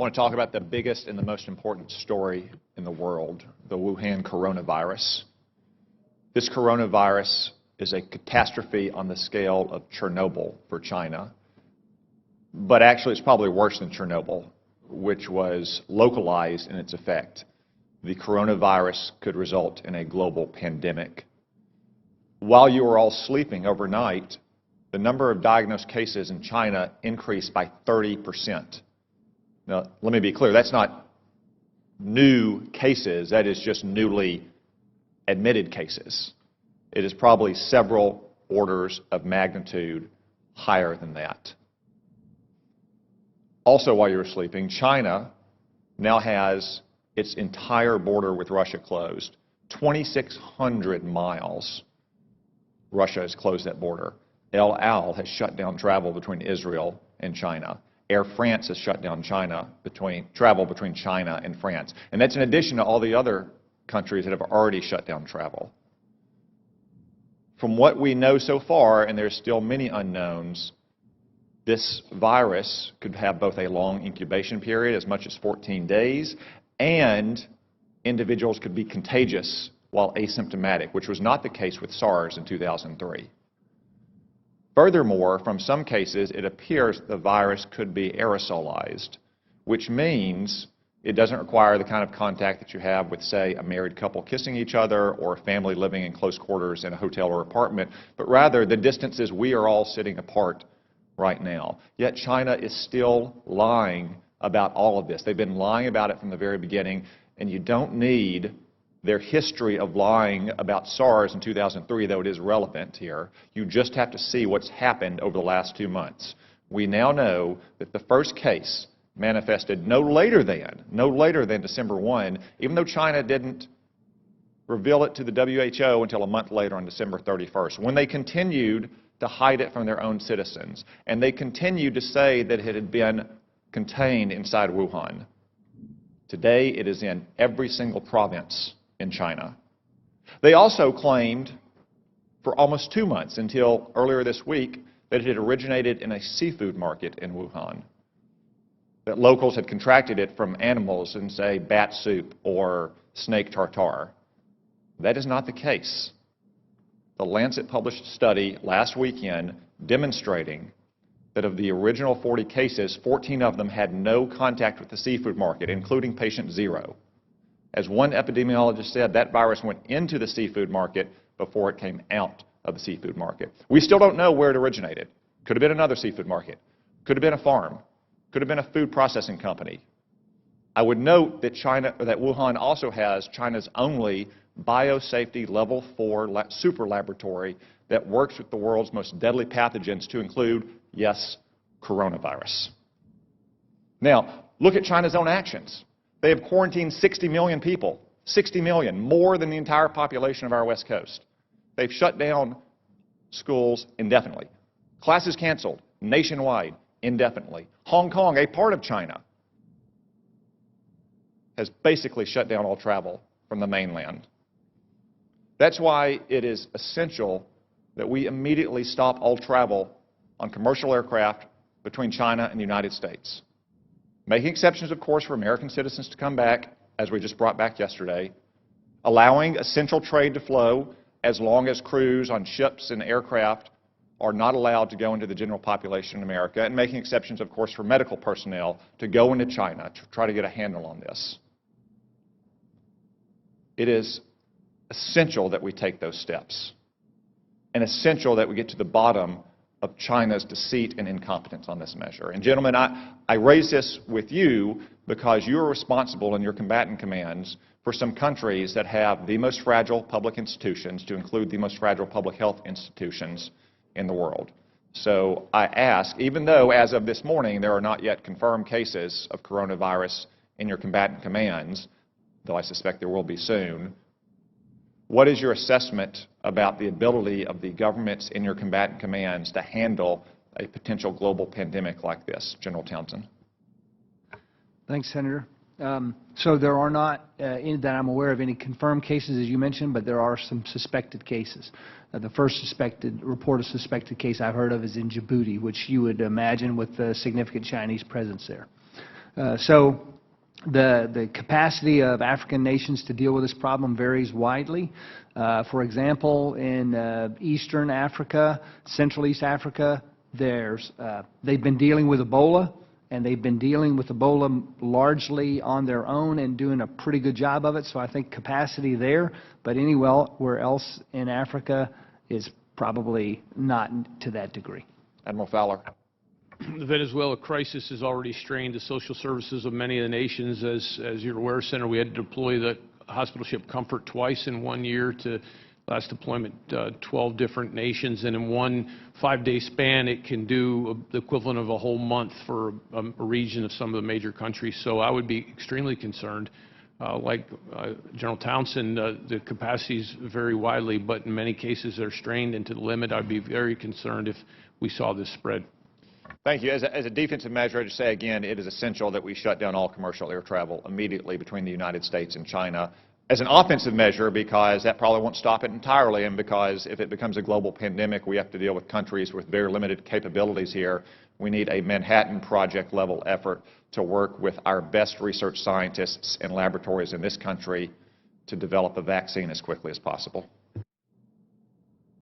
I want to talk about the biggest and the most important story in the world, the Wuhan coronavirus. This coronavirus is a catastrophe on the scale of Chernobyl for China, but actually it's probably worse than Chernobyl, which was localized in its effect. The coronavirus could result in a global pandemic. While you were all sleeping overnight, the number of diagnosed cases in China increased by 30%. Now, let me be clear, that's not new cases, that is just newly admitted cases. It is probably several orders of magnitude higher than that. Also, while you were sleeping, China now has its entire border with Russia closed. 2,600 miles, Russia has closed that border. El Al has shut down travel between Israel and China. Air France has shut down travel between China and France. And that's in addition to all the other countries that have already shut down travel. From what we know so far, and there's still many unknowns, this virus could have both a long incubation period, as much as 14 days, and individuals could be contagious while asymptomatic, which was not the case with SARS in 2003. Furthermore, from some cases, it appears the virus could be aerosolized, which means it doesn't require the kind of contact that you have with, say, a married couple kissing each other or a family living in close quarters in a hotel or apartment, but rather the distances we are all sitting apart right now. Yet China is still lying about all of this. They've been lying about it from the very beginning, and you don't need their history of lying about SARS in 2003, though it is relevant here. You just have to see what's happened over the last 2 months. We now know that the first case manifested no later than December 1, even though China didn't reveal it to the WHO until a month later on December 31st, when they continued to hide it from their own citizens. And they continued to say that it had been contained inside Wuhan. Today, it is in every single province in China. They also claimed for almost 2 months, until earlier this week, that it had originated in a seafood market in Wuhan, that locals had contracted it from animals in, say, bat soup or snake tartare. That is not the case. The Lancet published a study last weekend demonstrating that of the original 40 cases, 14 of them had no contact with the seafood market, including patient 0. As one epidemiologist said, that virus went into the seafood market before it came out of the seafood market. We still don't know where it originated. Could have been another seafood market. Could have been a farm. Could have been a food processing company. I would note that Wuhan also has China's only biosafety level 4 super laboratory that works with the world's most deadly pathogens, to include, yes, coronavirus. Now, look at China's own actions. They have quarantined 60 million people, 60 million, more than the entire population of our West Coast. They've shut down schools indefinitely. Classes canceled nationwide indefinitely. Hong Kong, a part of China, has basically shut down all travel from the mainland. That's why it is essential that we immediately stop all travel on commercial aircraft between China and the United States. Making exceptions, of course, for American citizens to come back, as we just brought back yesterday. Allowing essential trade to flow as long as crews on ships and aircraft are not allowed to go into the general population in America. And making exceptions, of course, for medical personnel to go into China to try to get a handle on this. It is essential that we take those steps, and essential that we get to the bottom of China's deceit and incompetence on this measure. And gentlemen, I raise this with you because you are responsible in your combatant commands for some countries that have the most fragile public institutions, to include the most fragile public health institutions in the world. So I ask, even though as of this morning there are not yet confirmed cases of coronavirus in your combatant commands, though I suspect there will be soon, what is your assessment about the ability of the governments in your combatant commands to handle a potential global pandemic like this? General Townsend. Thanks, Senator. So there are not, that I'm aware of, any confirmed cases, as you mentioned, but there are some suspected cases. The first report of suspected case I've heard of is in Djibouti, which you would imagine with a significant Chinese presence there. So the capacity of African nations to deal with this problem varies widely. For example, in Eastern Africa, Central East Africa, they've been dealing with Ebola, and they've been dealing with Ebola largely on their own and doing a pretty good job of it. So I think capacity there, but anywhere else in Africa is probably not to that degree. Admiral Fowler. The Venezuela crisis has already strained the social services of many of the nations. As you're aware, Senator, we had to deploy the hospital ship Comfort twice in 1 year to last deployment 12 different nations, and in one 5-day span it can do the equivalent of a whole month for a region of some of the major countries. So I would be extremely concerned. Like General Townsend, the capacities vary widely, but in many cases they're strained into the limit. I'd be very concerned if we saw this spread. Thank you. As a defensive measure, I just say again, it is essential that we shut down all commercial air travel immediately between the United States and China. As an offensive measure, because that probably won't stop it entirely, and because if it becomes a global pandemic, we have to deal with countries with very limited capabilities here. We need a Manhattan Project level effort to work with our best research scientists and laboratories in this country to develop a vaccine as quickly as possible.